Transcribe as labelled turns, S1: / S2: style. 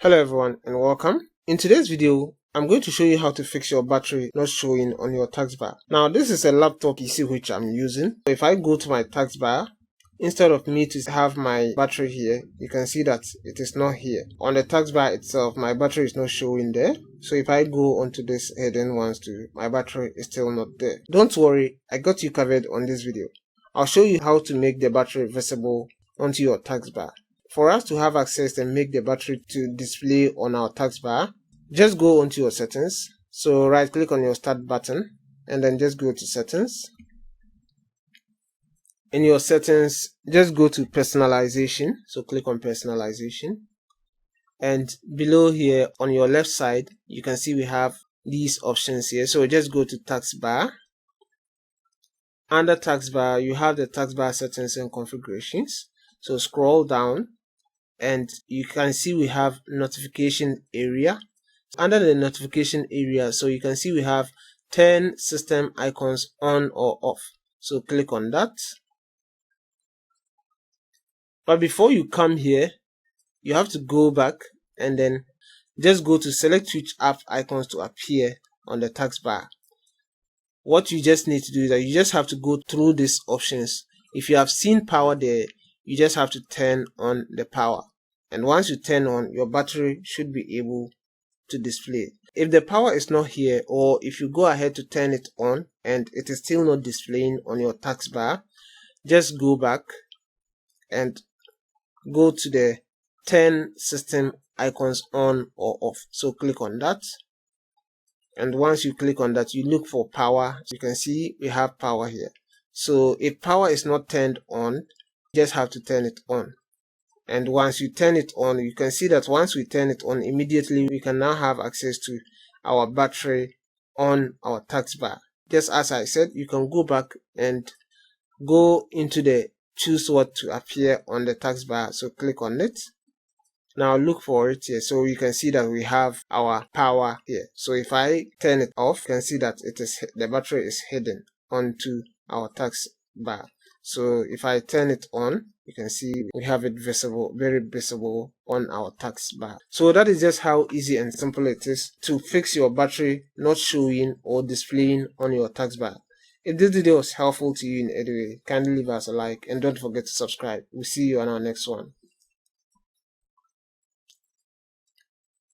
S1: Hello everyone and welcome. In today's video, I'm going to show you how to fix your battery not showing on your taskbar. Now this is a laptop PC which I'm using. So if I go to my taskbar, instead of me to have my battery here, you can see that it is not here. On the taskbar itself, my battery is not showing there. So if I go onto this hidden ones too, my battery is still not there. Don't worry, I got you covered on this video. I'll show you how to make the battery visible onto your taskbar. For us to have access and make the battery to display on our taskbar, just go onto your settings. So right click on your start button and then just go to settings. In your settings, just go to personalization. So click on personalization. And below here on your left side, you can see we have these options here. So just go to taskbar. Under taskbar, you have the taskbar settings and configurations. So scroll down and you can see we have notification area. Under the notification area, so you can see we have 10 system icons on or off. So click on that. But before you come here, you have to go back and then just go to select switch app icons to appear on the taskbar. What you just need to do is that you just have to go through these options. If you have seen power there, you just have to turn on the power. And once you turn on, your battery should be able to display. If the power is not here, or if you go ahead to turn it on and it is still not displaying on your taskbar, just go back and go to the 10 system icons on or off. So click on that. And once you click on that, you look for power. You can see we have power here. So if power is not turned on, you just have to turn it on. And once you turn it on, you can see that once we turn it on, immediately we can now have access to our battery on our taskbar. Just as I said, you can go back and go into the choose what to appear on the taskbar. So click on it. Now look for it here. So you can see that we have our power here. So if I turn it off, you can see that the battery is hidden onto our taskbar. So if I turn it on, you can see we have it visible, very visible on our taskbar. So that is just how easy and simple it is to fix your battery not showing or displaying on your taskbar. If this video was helpful to you in any way, kindly leave us a like and don't forget to subscribe. We'll see you on our next one.